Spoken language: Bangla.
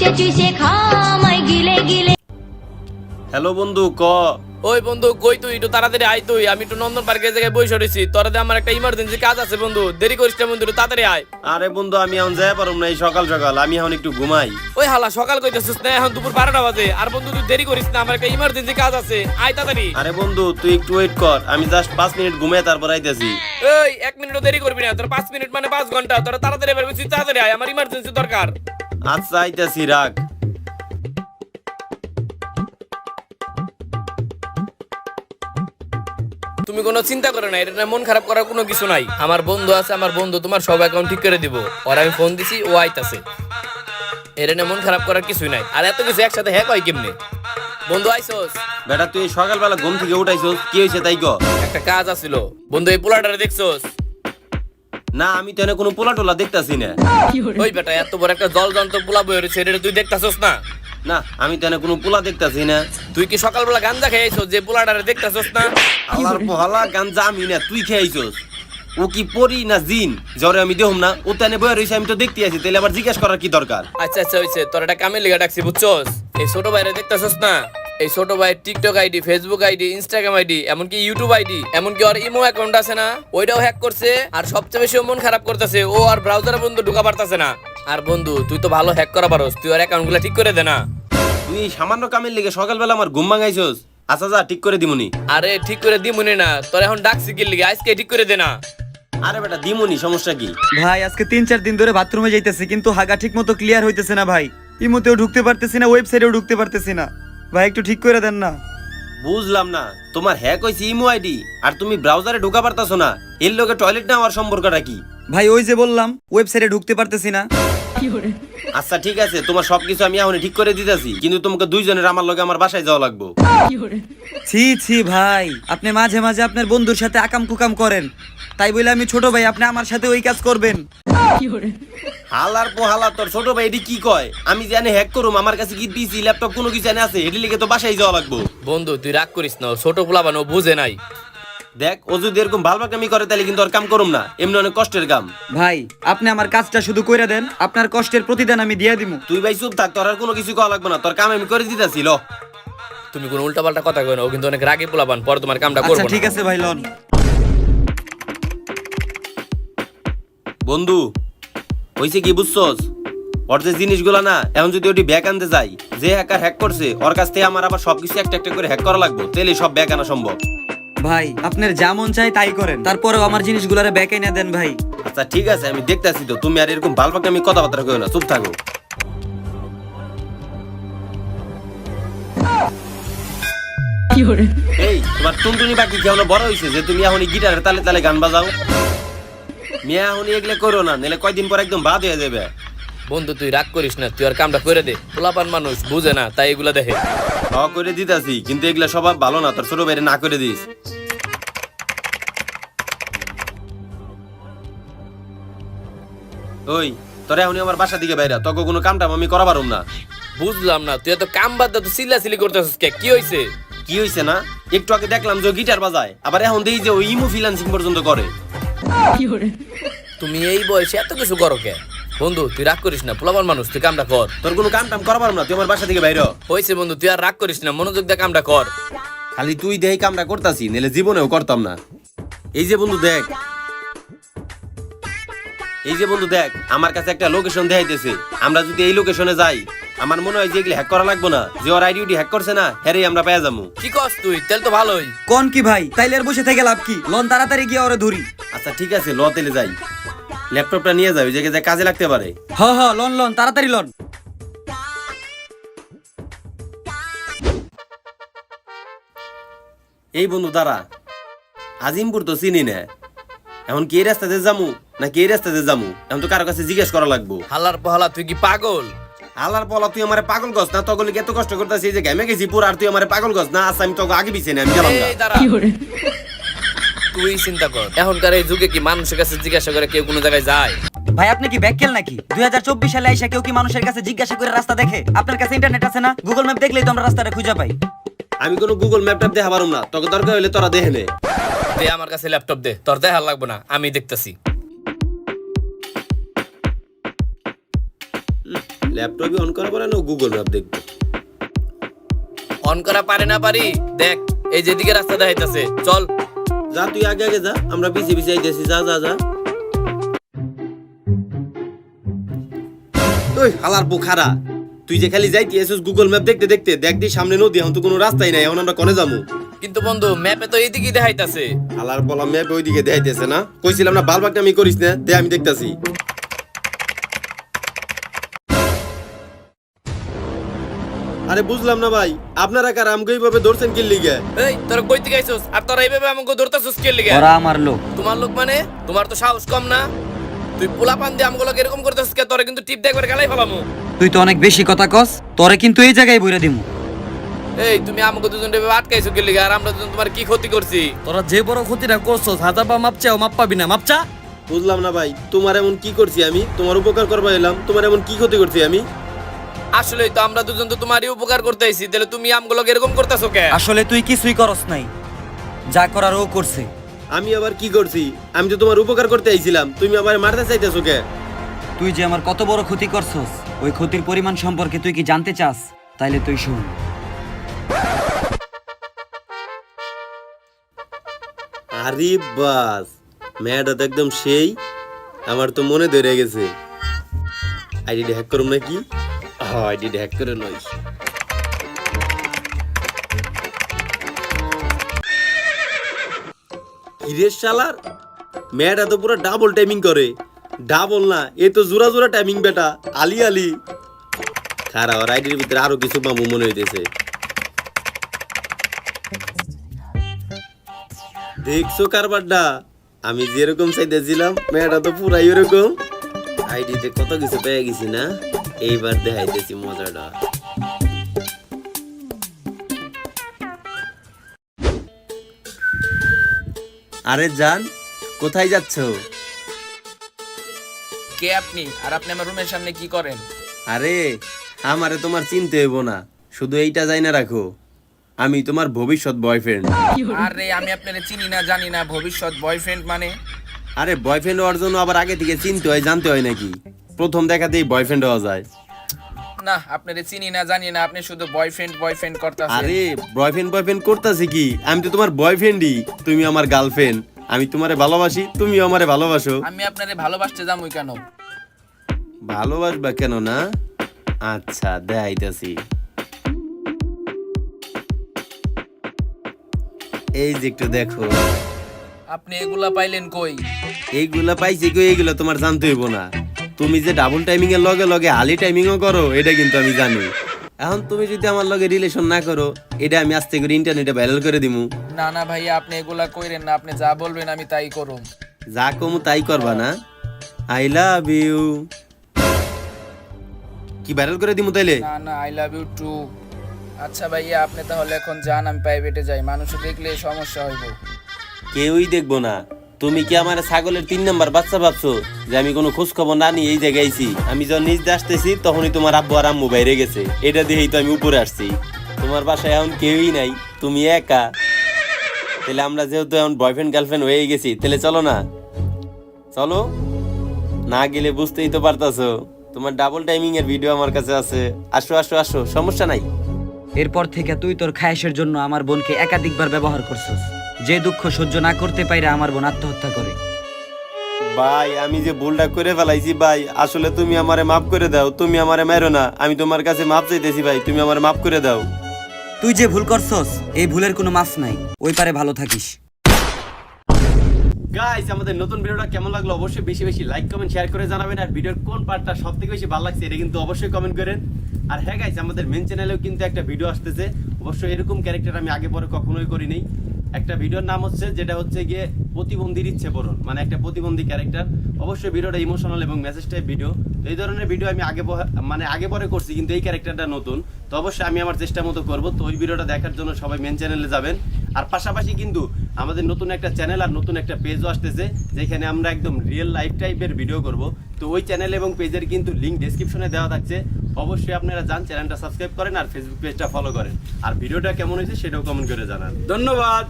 চুষে চুষে খামাই গিলে গিলে। হ্যালো বন্ধু ক। ওই বন্ধু কই তুই? একটু তাড়াতাড়ি আয় তুই। আমি একটু নন্দন পার্কের জায়গায় বসে রয়েছি। তোর আমার একটা ইমার্জেন্সি কাজ আছে বন্ধু, দেরি করিস না বন্ধু, একটু তাড়াতাড়ি আয়। আরে বন্ধু আমি এখন যাই পারুম না, এই সকাল সকাল আমি এখন একটু ঘুমাই। ওই হালা সকাল কইতেছিস না, এখন দুপুর 12টা বাজে। আর বন্ধু তুই দেরি করিস না, আমার একটা ইমার্জেন্সি কাজ আছে, আয় তাড়াতাড়ি। আরে বন্ধু তুই একটু ওয়েট কর, আমি জাস্ট 5 মিনিট ঘুমিয়ে তারপর আইতেছি। এই 1 মিনিটও দেরি করবি না, তোর 5 মিনিট মানে 5 ঘন্টা। তোরা তাড়াতাড়ি বের করছিস, তাড়াতাড়ি আয়, আমার ইমার্জেন্সি দরকার। আচ্ছা আইতেছি, রাখ। তুমি কোনো চিন্তা করো না, এটা নিয়ে মন খারাপ করার কোনো কিছু নাই। আমার বন্ধু আছে, আমার বন্ধু তোমার সব অ্যাকাউন্ট ঠিক করে দিব। ওর আমি ফোন দিছি, ও আইতাছে। এটা নিয়ে মন খারাপ করার কিছুই নাই। আর এত কিছু একসাথে হ্যাক হয় কেমনে? বন্ধু আইসোস? বেটা তুই সকালবেলা ঘুম থেকে উঠাইছস, কি হয়েছে তাই ক। একটা কাজ আছিল বন্ধু, এই পোলাটারে দেখছোস? না আমি তো এনে কোনো পোলা টোলা দেখতাছি না। ওই বেটা এত বড় একটা জল যন্ত্র পোলা বই রয়েছে, এটা তুই দেখতাছস না? না আমি তো এনে কোনো পোলা দেখতাছি না। তুই কি সকালবেলা গাঞ্জা খেয়েছিস যে পোলাটারে দেখতাছস না? আল্লাহর পোহালা গাঞ্জা আমি না, তুই খেয়েছস। ও কি পরি না জিন জ্বরে আমি দেহম না, ও তো এনে বয়ে রয়েছে, আমি তো দেখতে আছি, তাহলে আবার জিজ্ঞেস করার কি দরকার? আচ্ছা আচ্ছা হইছে, তোর একটা কামে লিগা ডাকছি বুঝছস। এই ছোট ভাইরে দেখতাছস না? এই ছোট ভাই TikTok ID, Facebook ID, Instagram ID, এমনকি ইউটিউব আইডি, এমনকি ওর ইমো অ্যাকাউন্ট আছে না, ওইটাও হ্যাক করছে। আর সবচেয়ে বেশি মন খারাপ করতেছে, ও আর ব্রাউজারে বন্ধু ঢোকা পারতাছে না। আর বন্ধু তুই তো ভালো হ্যাক করা পারোস, তুই ওর অ্যাকাউন্টগুলো ঠিক করে দে না। তুই এই সামান্য কামের লেগে সকালবেলা আমার ঘুম ভাঙাইছস। আচ্ছা যা ঠিক করে দিমুনি। আরে ঠিক করে দিমুনি না, তোর এখন ডাকছি কি লিগে, আজকে ঠিক করে দে না। আরে বেটা দিমুনি, সমস্যা কি? ভাই আজকে 3-4 দিন ধরে বাথরুমে যাইতেছি, কিন্তু হাগা ঠিক মতো ক্লিয়ার হইতেছে না ভাই। ইমোতেও ঢুকতে পারতেছি না, ওয়েবসাইটেও ঢুকতে পারতেছি না। ভাই একটু ঠিক করে দেন না। বুঝলাম না, তোমার হ্যাক হয়েছে ইমো আইডি আর তুমি ব্রাউজারে ঢোকা পারতাছো না, এর লগে টয়লেট না হওয়ার সম্পর্কটা কি? ভাই ওই যে বললাম ওয়েবসাইটে ঢুকতে পারতেছি না। আচ্ছা ঠিক আছে, তোমার সবকিছু আমি এখন ঠিক করে দিতেছি, কিন্তু তোমাকে দুইজনের আমার লগে আমার বাসায় যাওয়া লাগবে। ছি ছি ভাই, আপনি মাঝে মাঝে আপনার বন্ধুর সাথে আকাম কুকাম করেন, তাই বলে আমি ছোট ভাই আপনি আমার সাথে ওই কাজ করবেন? হালার পোহালা, তোর ছোট ভাই এটি কি কয়? আমি জানি হ্যাক করুম, আমার কাছে কি পিসি ল্যাপটপ কোনো কিছু এনে আছে, এটি লিখে তো বাসায় যাওয়া লাগবে। বন্ধু তুই রাগ করিস না, ও ছোট পোলা বানো বুঝে নাই। দেখ ও যদি এরকম ভালবাকামি করে তাহলে কিন্তু ওর কাম করুম না, এমনি অনেক কষ্টের কাম। ভাই আপনি আমার কাজটা শুধু কইরা দেন, আপনার কষ্টের প্রতিদান আমি দিয়ে দিমু। তুই ভাই চুপ থাক, তোর আর কোনো কিছু করা লাগবে না, তোর কাম আমি করে দিতেছি। ল তুমি কোনো উল্টাপাল্টা কথা কই না, ও কিন্তু অনেক রাগী পোলাপান, পরে তোমার কামটা করব আচ্ছা না। ঠিক আছে ভাই লন। বন্ধু হইছে কি বুঝছস, ওর যে জিনিসগুলা না, এখন যদি ওটি ব্যাক আনতে যাই, যে হ্যাকার হ্যাক করছে ওর কাছ থেকে আমার আবার সবকিছু একটা একটা করে হ্যাক করা লাগবে, তাহলে সব ব্যাক আনা সম্ভব। ভাই আপনার যা মন চাই তাই করেন, তারপরেও আমার জিনিসগুলারে ব্যাক এনে দেন ভাই। আচ্ছা ঠিক আছে আমি দেখতেছি, তো তুমি আর এরকম ভালবাকামি কথাবার্তা কইও না, চুপ থাকো। এই তোমার টুনটুনি বাকি কেমন বড় হয়েছে যে তুমি এখন গিটারের তালে তালে গান বাজাও? মিয়া এখন এগুলো করো না, নাহলে কয়দিন পর একদম বাদ হয়ে যাবে। বন্ধু তুই রাগ করিস না, তুই আর কামটা করে দে। পোলাপান মানুষ বুঝে না, তাই এগুলা দেখে। করে দিতাছি, কিন্তু এগুলা স্বভাব ভালো না, তোর ছোট বাইরে না করে দিস। ওই তোরা এখন আমার বাসা দিকে বাইরা, তোকে কোনো কামটা আমি করা পারুম না। বুঝলাম না, তুই এত কাম বাদ দে, তুই চিল্লাচিল্লি করতেছিস কে? কি হইছে? কি হয়েছে না? একটু আগে দেখলাম যে ও গিটার বাজায়, আবার এখন দেখি যে ও ইমো ফ্রিল্যান্সিং পর্যন্ত করে। তুমি এই বয়সে এত কিছু করো কে? বন্ধু তুই রাগ করিস না, পোলাপান মানুষ, তুই কামটা কর। তোর কোনো কাম টাম করা পারুম না, তুই আমার বাসা থেকে বাইর হ। হইছে বন্ধু, তুই আর রাগ করিস না, মনোযোগ দিয়ে কামটা কর। খালি তুই দেই কামটা করতাছি, নাহলে জীবনেও করতাম না। এই যে বন্ধু দেখ, এই যে বন্ধু দেখ, আমার কাছে একটা লোকেশন দেখাইতেছে। আমরা যদি এই লোকেশনে যাই, আমার মনে হয় যে এগুলো হ্যাক করা লাগবে না, যে ওর আইডিটি হ্যাক করছে না, হ্যাঁ আমরা পেয়ে যাবো। কি কস তুই? তেল তো ভালোই। কোন কি ভাই, তাইলে আর বসে থেকে লাভ কি? লন তাড়াতাড়ি গিয়ে ওরে ধরি। আচ্ছা ঠিক আছে, ল তেলে যাই। ল্যাপটপটা নিয়ে যাই, ওই জায়গায় কাজে লাগতে পারে। হ হ লন লন তাড়াতাড়ি লন। এই বন্ধু দাঁড়া, আজিমপুর তো চিনি না, এখন কি এই রাস্তাতে যামু না কি এই রাস্তাতে যামু, এখন তো কারো কাছে জিজ্ঞেস করা লাগবো। হালার পহালা তুই কি পাগল? আলার পলা তুই আমার পাগল গছ না, তগলি এত কষ্ট করতেছি যে ঘেমে গেছি পুরো, আর তুই আমার পাগল গছ না? আচ্ছা আমি তোকে আগে পিছিয়ে না, আমি গেলাম না। এই দাঁড়া, তুই চিন্তা কর, এখনকার এই যুগে কি মানুষের কাছে জিজ্ঞাসা করে কেউ কোনো জায়গায় যায়? ভাই আপনি কি ব্যাককেল নাকি? 2024 সালে আইসা কেউ কি মানুষের কাছে জিজ্ঞাসা করে রাস্তা দেখে? আপনার কাছে ইন্টারনেট আছে না? গুগল ম্যাপ দেখলেই তো আমরা রাস্তাটা খুঁজে পাই। আমি কোনো গুগল ম্যাপ ট্যাপ দেখা পারুম না, তোকে দরকার হইলে তোরা দেখে নে। দে আমার কাছে ল্যাপটপ দে, তোর দেখার লাগবে না, আমি দেখতেছি। ল্যাপটপে অন করা পারে না গুগল ম্যাপ দেখবে। অন করা পারে না পারি, দেখ এই যেদিকে রাস্তা দেখাইতাছে, চল। যা তুই আগে আগে যা, আমরা পিছিয়ে পিছিয়ে আইতেছি, যা যা যা। ওই হালার বুখারা, তুই যে খালি যাইতে এসেছিস গুগল ম্যাপ দেখতে দেখতে, দেখ দি সামনে নদী, এখন তো কোনো রাস্তাই নাই, এখন আমরা কোনে যাবো? কিন্তু বন্ধু ম্যাপে তো এইদিকেই দেখাইতাছে। হালার বলা ম্যাপ ওইদিকে দেখাইতেছে না, কইছিলাম না বারবার আমি করিস না, দে আমি দেখতাছি। আরে বুঝলাম না ভাই, আপনারা কার আমগো এইভাবে ধরছেন কি লিগে? এই তোরা কই থেকে আইছস আর তোরা এইভাবে আমাকে ধরতাছস কে লিগা? ওরা আমার লোক। তোমার লোক মানে? তোমার তো সাহস কম না? তুই পোলা পান দিয়ে আমগুলো এরকম করতেছিস কে? তোরা কিন্তু টিপ দেখবার গেলাই ফেলামু। তুই তো অনেক বেশি কথা কস, তোরে কিন্তু এই জায়গায় বইরা দিমু। এই তুমি আমাকে দুজন এভাবে আটকাইছো কে লিগা? আর আমরা দুজন তোমার কি ক্ষতি করছি? তোরা যে বড় ক্ষতিটা করছস, হাজার বা মাপ চাও, মাপ পাবি না, মাপ চা। বুঝলাম না ভাই, তোমার এমন কি করছি আমি? তোমার উপকার করবা এলাম, তোমার এমন কি ক্ষতি করছি আমি? আসলেই তো আমরা দুজন তো তোমারই উপকার করতে আইছি, তাহলে তুমি আমগুলো এরকম করতেছো কে? আসলে তুই কিছুই করস নাই, যা করার ও করছে। আমি আবার কি করছি? আমি তো তোমার উপকার করতে আইছিলাম, তুমি আবার মারতে চাইতেছো কে? তুই যে আমার কত বড় ক্ষতি করছস, ওই ক্ষতির পরিমাণ সম্পর্কে তুই কি জানতে চাস? তাইলে তুই শুন। আরে বাস, ম্যাডা তো একদম সেই, আমার তো মনে ধরে গেছে। আইডি হ্যাক করুম নাকি? হ্যাঁ, আইডি হ্যাক করে নয়। হিরের শালার ম্যাডা তো পুরো ডাবল টাইমিং করে। ডাবল না, এ তো জোড়া জোড়া টাইমিং বেটা, আলি আলি। খারাপ, আর আইডির ভিতরে আরো কিছু মামু মনে হইতেছে। দেখছো কারবারটা? আমি যেরকম চাইতেছিলাম মেয়েটা তো পুরাই ওরকম। আইডিতে কত কিছু পেয়ে গেছি না, এইবার দেখাইতেছি মজাটা। আরে জান, কোথায় যাচ্ছো? কে আপনি? আর আপনি আমার রুমের সামনে কি করেন? আরে আমারে তোমার চিনতে হইব না, শুধু এইটা যাই না রাখো, আমি তোমার ভবিষ্যৎ বয়ফ্রেন্ড। আরে আমি আপনারে চিনি না জানি না, ভবিষ্যৎ বয়ফ্রেন্ড মানে? আরে বয়ফ্রেন্ড হওয়ার জন্য আবার আগে থেকে চিনতে হয়, জানতে হয় নাকি? প্রথম দেখাতেই বয়ফ্রেন্ড হওয়া যায়? না, আপনারে চিনি না জানি না, আপনি শুধু বয়ফ্রেন্ড বয়ফ্রেন্ড করতেছেন। আরে বয়ফ্রেন্ড বয়ফ্রেন্ড করতেছি কি? আমি তো তোমার বয়ফ্রেন্ডই, তুমি আমার গার্লফ্রেন্ড। আমি তোমারে ভালোবাসি, তুমিও আমারে ভালোবাসো। আমি আপনারে ভালোবাসতে যামই কেন? ভালোবাসবা কেন না? আচ্ছা দেখাইতাছি। এই যে একটু দেখো। আপনি এগুলা পাইলেন কই? এইগুলা পাইছি কই? এইগুলা তোমার জানতে হইব না। তুমি যে ডাবল টাইমিং এর লগে লগে হালি টাইমিংও করো, এটা কিন্তু আমি জানি। এখন তুমি যদি আমার লগে রিলেশন না করো, এটা আমি আস্তে করে ইন্টারনেটে ভাইরাল করে দিমু। না না ভাইয়া, আপনি এগুলা কইরেন না, আপনি যা বলবেন আমি তাই করুম। যা কমু তাই করবা না? I love you. কি ভাইরাল করে দিমু তাইলে? না না, আই লাভ ইউ টু। আচ্ছা ভাইয়া, আপনি তাহলে এখন যান, আমি প্রাইভেটে যাই, মানুষ দেখলে সমস্যা হইব। কেউই দেখবো না। তুমি কি আমার ছাগলের 3 নাম্বার বাচ্চা ভাবছো যে আমি কোনো খোঁজ খবর না নিয়ে এই জায়গায় আইছি? আমি যখন নিজ দিয়ে আসতেছি তখনই তোমার আব্বু আর আম্মু বাইরে গেছে, এটা দিয়েই তো আমি উপরে আসছি। তোমার বাসায় এখন কেউই নাই, তুমি একা। তাহলে আমরা যেহেতু এখন বয়ফ্রেন্ড গার্লফ্রেন্ড হয়ে গেছি, তাহলে চলো না? চলো না, গেলে বুঝতেই তো পারতাছো। তোমার ডাবল টাইমিং এর ভিডিও আমার কাছে আছে। আসো আসো আসো, সমস্যা নাই। এরপর থেকে তুই তোর খায়েশের জন্য আমার বোনকে একাধিকবার ব্যবহার করছিস। যে দুঃখ সহ্য না করতে পাইরা আমার বোন আত্মহত্যা করে। ভাই আমি যে ভুলটা করে ফেলাইছি ভাই, আসলে তুমি আমারে মাফ করে দাও। তুমি আমারে মারো না, আমি তোমার কাছে মাফ চাইতেছি ভাই, তুমি আমারে মাফ করে দাও। তুই যে ভুল করছস, এই ভুলের কোনো মাফ নাই। ওই পারে ভালো থাকিস। গাইস, আমাদের নতুন ভিডিওটা কেমন লাগলো অবশ্যই বেশি বেশি লাইক কমেন্ট শেয়ার করে জানাবেন। আর ভিডিওর কোন পার্টটা সবথেকে বেশি ভালো লাগছে এটা কিন্তু অবশ্যই কমেন্ট করেন। আর হ্যাঁ গাইস, আমাদের মেন চ্যানেলেও কিন্তু একটা ভিডিও আসতেছে। অবশ্যই এরকম ক্যারেক্টার আমি আগে পরে কখনোই করিনি। একটা ভিডিওর নাম হচ্ছে, যেটা হচ্ছে গিয়ে প্রতিবন্ধীর ইচ্ছে পূরণ, মানে একটা প্রতিবন্ধী ক্যারেক্টার। অবশ্যই ভিডিওটা ইমোশনাল এবং মেসেজ টাইপ ভিডিও। তো এই ধরনের ভিডিও আমি আগে পরে করছি, কিন্তু এই ক্যারেক্টারটা নতুন। তো অবশ্যই আমি আমার চেষ্টা মতো করবো। তো ওই ভিডিওটা দেখার জন্য সবাই মেন চ্যানেলে যাবেন। আর পাশাপাশি কিন্তু আমাদের নতুন একটা চ্যানেল আর নতুন একটা পেজও আসতেছে, যেখানে আমরা একদম রিয়েল লাইফ টাইপের ভিডিও করব। তো ওই চ্যানেল এবং পেজের কিন্তু লিঙ্ক ডেসক্রিপশনে দেওয়া থাকছে। অবশ্যই আপনারা যান, চ্যানেলটা সাবস্ক্রাইব করেন আর ফেসবুক পেজটা ফলো করেন। আর ভিডিওটা কেমন হয়েছে সেটাও কমেন্ট করে জানান। ধন্যবাদ।